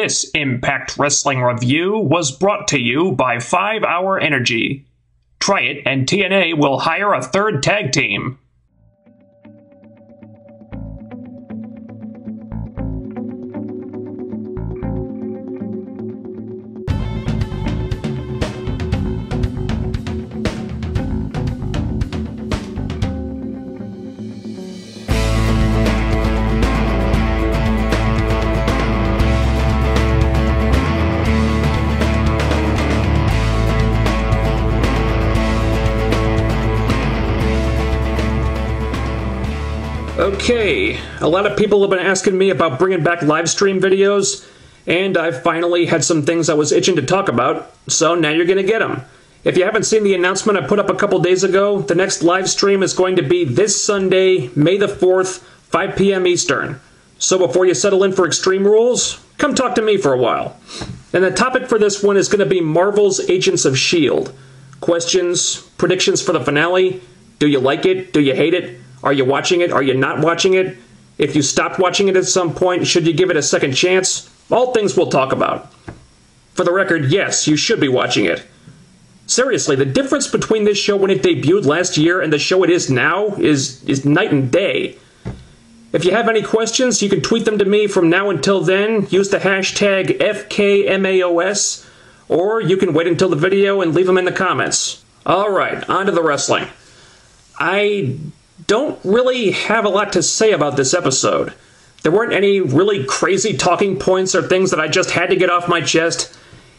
This Impact Wrestling review was brought to you by 5 Hour Energy. Try it and TNA will hire a third tag team. Okay, a lot of people have been asking me about bringing back live stream videos, and I've finally had some things I was itching to talk about, so now you're gonna get them. If you haven't seen the announcement I put up a couple days ago, the next live stream is going to be this Sunday, May the 4th, 5 p.m. Eastern. So before you settle in for Extreme Rules, come talk to me for a while. And the topic for this one is going to be Marvel's Agents of S.H.I.E.L.D. Questions, predictions for the finale. Do you like it? Do you hate it? Are you watching it? Are you not watching it? If you stopped watching it at some point, should you give it a second chance? All things we'll talk about. For the record, yes, you should be watching it. Seriously, the difference between this show when it debuted last year and the show it is now is night and day. If you have any questions, you can tweet them to me from now until then. Use the hashtag FKMAOS, or you can wait until the video and leave them in the comments. Alright, on to the wrestling. I don't really have a lot to say about this episode. There weren't any really crazy talking points or things that I just had to get off my chest.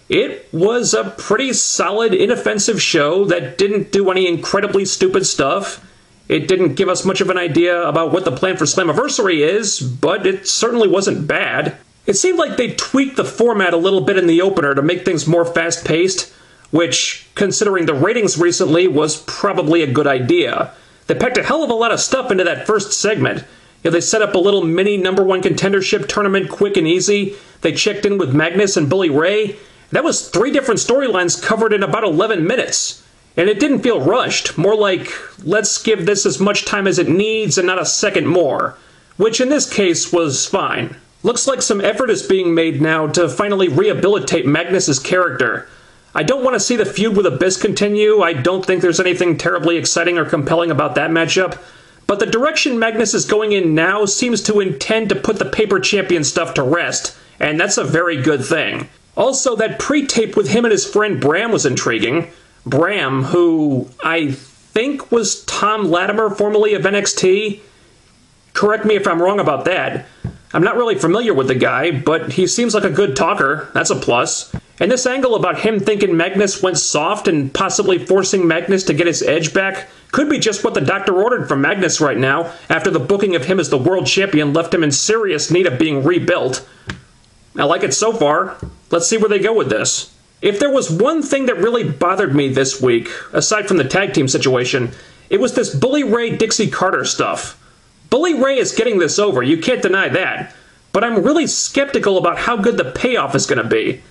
It was a pretty solid, inoffensive show that didn't do any incredibly stupid stuff. It didn't give us much of an idea about what the plan for Slammiversary is, but it certainly wasn't bad. It seemed like they tweaked the format a little bit in the opener to make things more fast-paced, which, considering the ratings recently, was probably a good idea. They packed a hell of a lot of stuff into that first segment. They set up a little mini #1 contendership tournament quick and easy. They checked in with Magnus and Bully Ray. That was 3 different storylines covered in about 11 minutes. And it didn't feel rushed, more like, let's give this as much time as it needs and not a second more. Which in this case was fine. Looks like some effort is being made now to finally rehabilitate Magnus's character. I don't want to see the feud with Abyss continue. I don't think there's anything terribly exciting or compelling about that matchup. But the direction Magnus is going in now seems to intend to put the paper champion stuff to rest, and that's a very good thing. Also, that pre-tape with him and his friend Bram was intriguing. Bram, who I think was Tom Latimer, formerly of NXT. Correct me if I'm wrong about that. I'm not really familiar with the guy, but he seems like a good talker. That's a plus. And this angle about him thinking Magnus went soft and possibly forcing Magnus to get his edge back could be just what the doctor ordered from Magnus right now, after the booking of him as the world champion left him in serious need of being rebuilt. I like it so far. Let's see where they go with this. If there was one thing that really bothered me this week, aside from the tag team situation, it was this Bully Ray Dixie Carter stuff. Bully Ray is getting this over, you can't deny that. But I'm really skeptical about how good the payoff is going to be.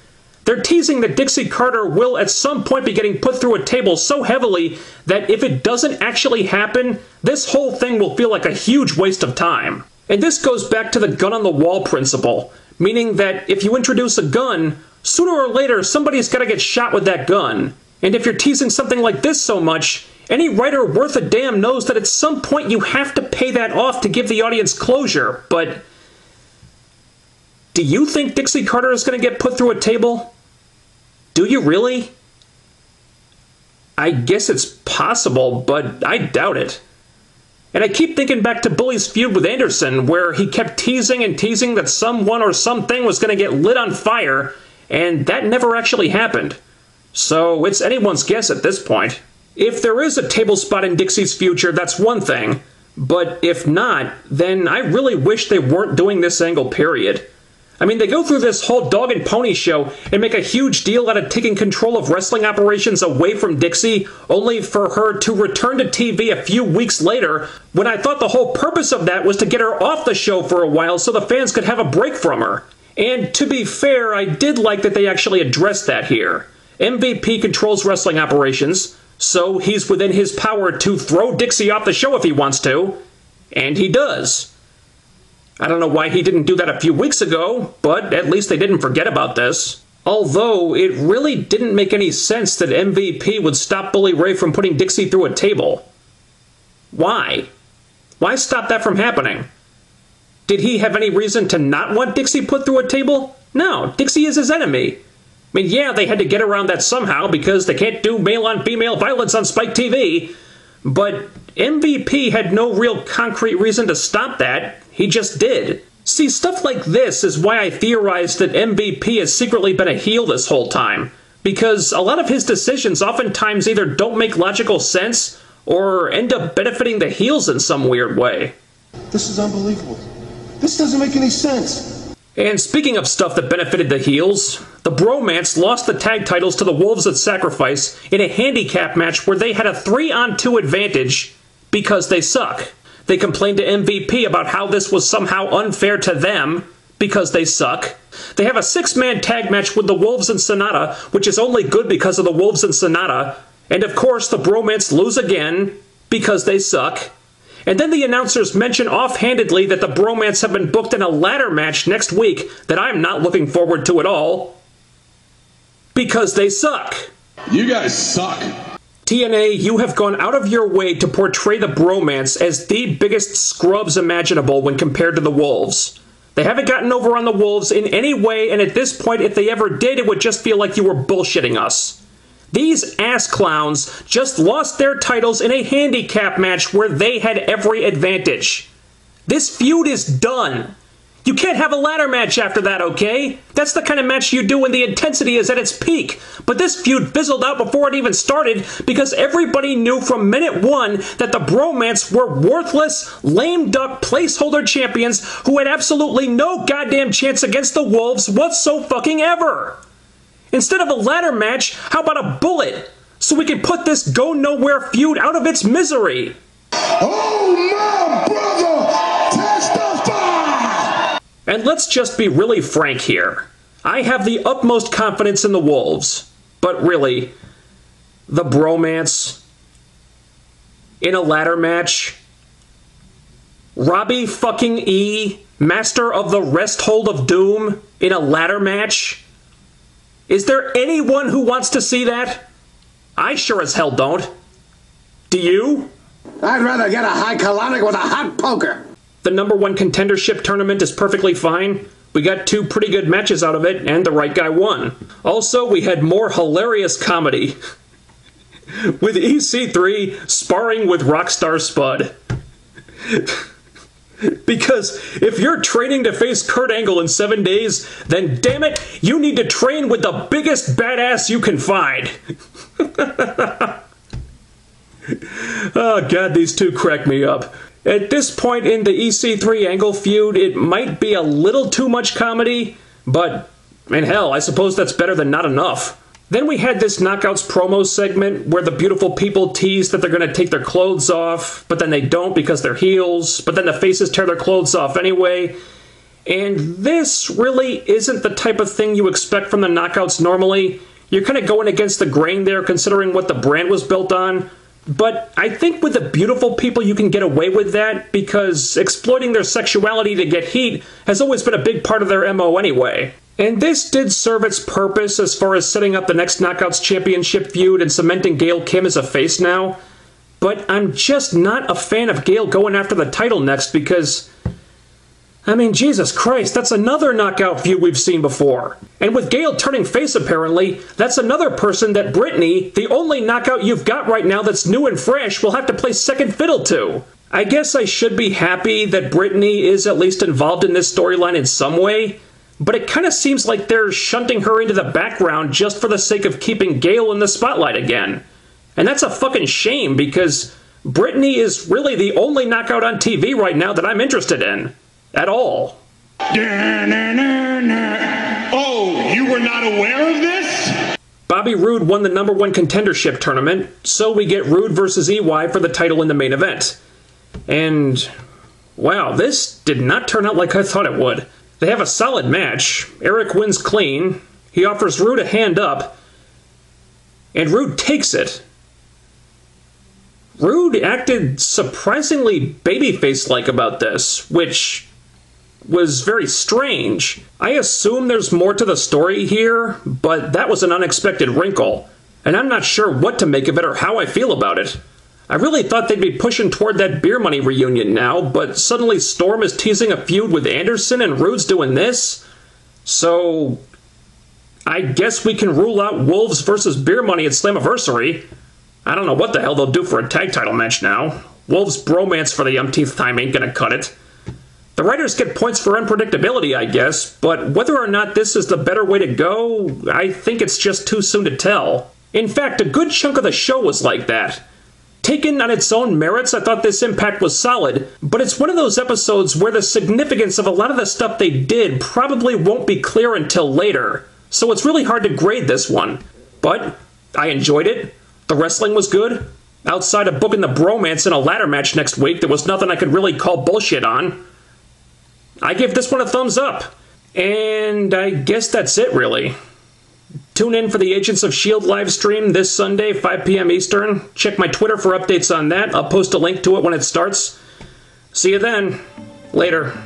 They're teasing that Dixie Carter will at some point be getting put through a table so heavily that if it doesn't actually happen, this whole thing will feel like a huge waste of time. And this goes back to the gun on the wall principle, meaning that if you introduce a gun, sooner or later somebody's got to get shot with that gun. And if you're teasing something like this so much, any writer worth a damn knows that at some point you have to pay that off to give the audience closure, but do you think Dixie Carter is going to get put through a table? Do you really? I guess it's possible, but I doubt it. And I keep thinking back to Bully's feud with Anderson, where he kept teasing and teasing that someone or something was going to get lit on fire, and that never actually happened. So it's anyone's guess at this point. If there is a table spot in Dixie's future, that's one thing. But if not, then I really wish they weren't doing this angle, period. I mean, they go through this whole dog and pony show and make a huge deal out of taking control of wrestling operations away from Dixie, only for her to return to TV a few weeks later, when I thought the whole purpose of that was to get her off the show for a while so the fans could have a break from her. And to be fair, I did like that they actually addressed that here. MVP controls wrestling operations, so he's within his power to throw Dixie off the show if he wants to, and he does. I don't know why he didn't do that a few weeks ago, but at least they didn't forget about this. Although, it really didn't make any sense that MVP would stop Bully Ray from putting Dixie through a table. Why? Why stop that from happening? Did he have any reason to not want Dixie put through a table? No, Dixie is his enemy. I mean, yeah, they had to get around that somehow because they can't do male-on-female violence on Spike TV. But MVP had no real concrete reason to stop that. He just did. See, stuff like this is why I theorized that MVP has secretly been a heel this whole time. Because a lot of his decisions oftentimes either don't make logical sense or end up benefiting the heels in some weird way. This is unbelievable. This doesn't make any sense. And speaking of stuff that benefited the heels, the Bromance lost the tag titles to the Wolves at Sacrifice in a handicap match where they had a 3-on-2 advantage because they suck. They complained to MVP about how this was somehow unfair to them because they suck. They have a 6-man tag match with the Wolves and Sonata, which is only good because of the Wolves and Sonata. And of course, the Bromance lose again because they suck. And then the announcers mention offhandedly that the Bromance have been booked in a ladder match next week that I'm not looking forward to at all. Because they suck. You guys suck. TNA, you have gone out of your way to portray the Bromance as the biggest scrubs imaginable when compared to the Wolves. They haven't gotten over on the Wolves in any way, and at this point, if they ever did, it would just feel like you were bullshitting us. These ass clowns just lost their titles in a handicap match where they had every advantage. This feud is done. You can't have a ladder match after that, okay? That's the kind of match you do when the intensity is at its peak. But this feud fizzled out before it even started because everybody knew from minute one that the Bromance were worthless, lame duck placeholder champions who had absolutely no goddamn chance against the Wolves whatso-fucking-ever. Instead of a ladder match, how about a bullet? So we can put this go-nowhere feud out of its misery. Oh, my brother, testify! And let's just be really frank here. I have the utmost confidence in the Wolves. But really, the Bromance in a ladder match? Robbie fucking E, master of the rest hold of doom, in a ladder match? Is there anyone who wants to see that? I sure as hell don't. Do you? I'd rather get a high colonic with a hot poker. The #1 contendership tournament is perfectly fine. We got 2 pretty good matches out of it, and the right guy won. Also, we had more hilarious comedy. With EC3 sparring with Rockstar Spud. Because if you're training to face Kurt Angle in 7 days, then damn it, you need to train with the biggest badass you can find. Oh god, these two crack me up. At this point in the EC3 Angle feud, it might be a little too much comedy, but, and hell, I suppose that's better than not enough. Then we had this Knockouts promo segment where the beautiful people tease that they're going to take their clothes off, but then they don't because they're heels, but then the faces tear their clothes off anyway. And this really isn't the type of thing you expect from the Knockouts normally. You're kind of going against the grain there considering what the brand was built on. But I think with the beautiful people you can get away with that because exploiting their sexuality to get heat has always been a big part of their MO anyway. And this did serve its purpose as far as setting up the next Knockouts Championship feud and cementing Gail Kim as a face now. But I'm just not a fan of Gail going after the title next because, I mean, Jesus Christ, that's another knockout feud we've seen before. And with Gail turning face apparently, that's another person that Brittany, the only knockout you've got right now that's new and fresh, will have to play second fiddle to. I guess I should be happy that Brittany is at least involved in this storyline in some way. But it kind of seems like they're shunting her into the background just for the sake of keeping Gail in the spotlight again. And that's a fucking shame because Brittany is really the only knockout on TV right now that I'm interested in. At all. Oh, you were not aware of this? Bobby Roode won the #1 contendership tournament, so we get Roode versus EY for the title in the main event. And, wow, this did not turn out like I thought it would. They have a solid match. Eric wins clean. He offers Roode a hand up. And Roode takes it. Roode acted surprisingly babyface-like about this, which was very strange. I assume there's more to the story here, but that was an unexpected wrinkle, and I'm not sure what to make of it or how I feel about it. I really thought they'd be pushing toward that Beer Money reunion now, but suddenly Storm is teasing a feud with Anderson and Rude's doing this? So I guess we can rule out Wolves versus Beer Money at Slammiversary. I don't know what the hell they'll do for a tag title match now. Wolves' bromance for the umpteenth time ain't gonna cut it. The writers get points for unpredictability, I guess, but whether or not this is the better way to go, I think it's just too soon to tell. In fact, a good chunk of the show was like that. Taken on its own merits, I thought this Impact was solid, but it's one of those episodes where the significance of a lot of the stuff they did probably won't be clear until later, so it's really hard to grade this one. But I enjoyed it. The wrestling was good. Outside of booking the bromance in a ladder match next week, there was nothing I could really call bullshit on. I give this one a thumbs up. And I guess that's it, really. Tune in for the Agents of S.H.I.E.L.D. live stream this Sunday, 5 p.m. Eastern. Check my Twitter for updates on that. I'll post a link to it when it starts. See you then. Later.